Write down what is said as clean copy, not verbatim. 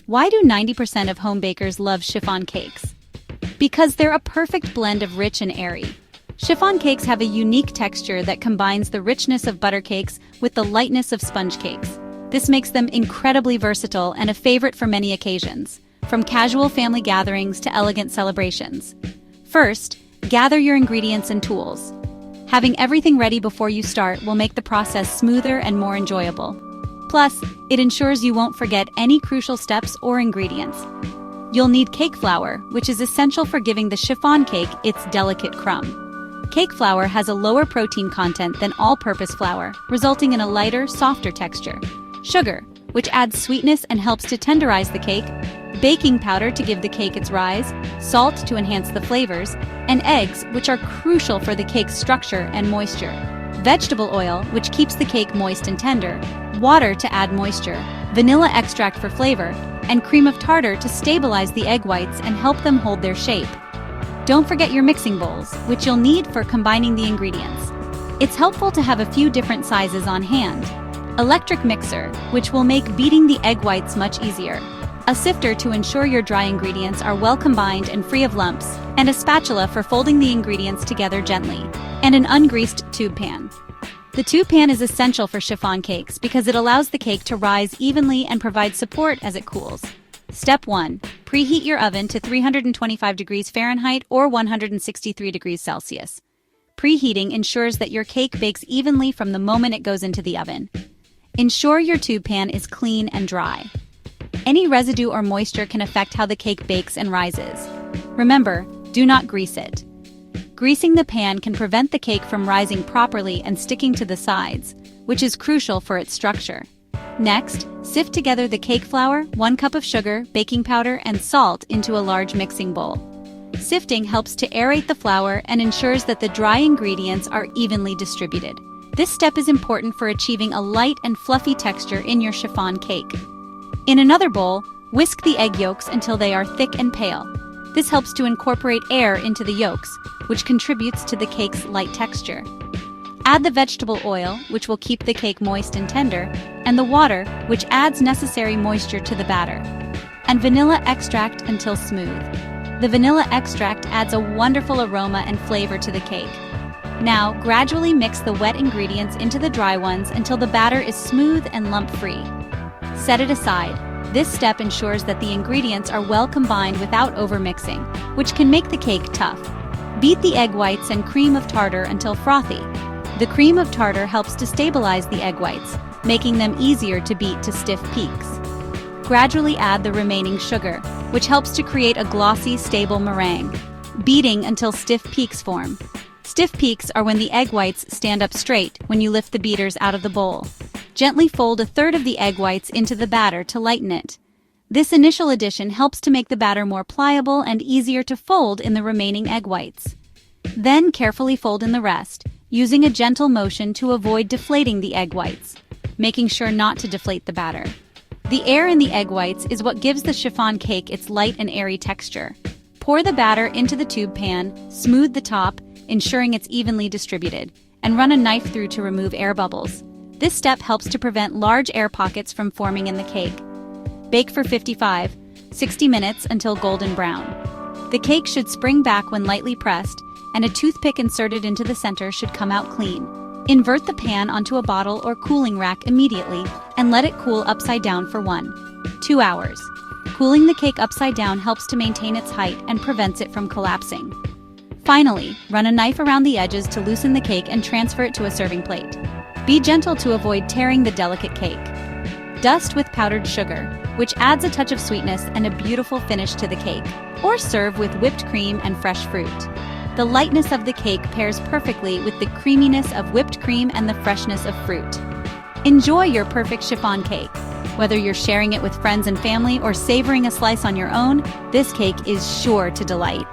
Why do 90% of home bakers love chiffon cakes? Because they're a perfect blend of rich and airy. Chiffon cakes have a unique texture that combines the richness of butter cakes with the lightness of sponge cakes. This makes them incredibly versatile and a favorite for many occasions, from casual family gatherings to elegant celebrations. First, gather your ingredients and tools. Having everything ready before you start will make the process smoother and more enjoyable. Plus, it ensures you won't forget any crucial steps or ingredients. You'll need cake flour, which is essential for giving the chiffon cake its delicate crumb. Cake flour has a lower protein content than all-purpose flour, resulting in a lighter, softer texture. Sugar, which adds sweetness and helps to tenderize the cake. Baking powder to give the cake its rise. Salt to enhance the flavors. And eggs, which are crucial for the cake's structure and moisture. Vegetable oil, which keeps the cake moist and tender. Water to add moisture. Vanilla extract for flavor. And cream of tartar to stabilize the egg whites and help them hold their shape. Don't forget your mixing bowls, which you'll need for combining the ingredients. It's helpful to have a few different sizes on hand. Electric mixer, which will make beating the egg whites much easier. A sifter to ensure your dry ingredients are well combined and free of lumps, and a spatula for folding the ingredients together gently, and an ungreased tube pan. The tube pan is essential for chiffon cakes because it allows the cake to rise evenly and provide support as it cools. Step 1. Preheat your oven to 325 degrees Fahrenheit or 163 degrees Celsius. Preheating ensures that your cake bakes evenly from the moment it goes into the oven. Ensure your tube pan is clean and dry. Any residue or moisture can affect how the cake bakes and rises. Remember, do not grease it. Greasing the pan can prevent the cake from rising properly and sticking to the sides, which is crucial for its structure. Next, sift together the cake flour, 1 cup of sugar, baking powder, and salt into a large mixing bowl. Sifting helps to aerate the flour and ensures that the dry ingredients are evenly distributed. This step is important for achieving a light and fluffy texture in your chiffon cake. In another bowl, whisk the egg yolks until they are thick and pale. This helps to incorporate air into the yolks, which contributes to the cake's light texture. Add the vegetable oil, which will keep the cake moist and tender, and the water, which adds necessary moisture to the batter. And vanilla extract until smooth. The vanilla extract adds a wonderful aroma and flavor to the cake. Now, gradually mix the wet ingredients into the dry ones until the batter is smooth and lump-free. Set it aside. This step ensures that the ingredients are well combined without overmixing, which can make the cake tough. Beat the egg whites and cream of tartar until frothy. The cream of tartar helps to stabilize the egg whites, making them easier to beat to stiff peaks. Gradually add the remaining sugar, which helps to create a glossy, stable meringue. Beating until stiff peaks form. Stiff peaks are when the egg whites stand up straight when you lift the beaters out of the bowl. Gently fold 1/3 of the egg whites into the batter to lighten it. This initial addition helps to make the batter more pliable and easier to fold in the remaining egg whites. Then carefully fold in the rest, using a gentle motion to avoid deflating the egg whites, making sure not to deflate the batter. The air in the egg whites is what gives the chiffon cake its light and airy texture. Pour the batter into the tube pan, smooth the top, ensuring it's evenly distributed, and run a knife through to remove air bubbles. This step helps to prevent large air pockets from forming in the cake. Bake for 55-60 minutes until golden brown. The cake should spring back when lightly pressed, and a toothpick inserted into the center should come out clean. Invert the pan onto a bottle or cooling rack immediately and let it cool upside down for 1-2 hours. Cooling the cake upside down helps to maintain its height and prevents it from collapsing. Finally, run a knife around the edges to loosen the cake and transfer it to a serving plate. Be gentle to avoid tearing the delicate cake. Dust with powdered sugar, which adds a touch of sweetness and a beautiful finish to the cake, or serve with whipped cream and fresh fruit. The lightness of the cake pairs perfectly with the creaminess of whipped cream and the freshness of fruit. Enjoy your perfect chiffon cake. Whether you're sharing it with friends and family or savoring a slice on your own, this cake is sure to delight.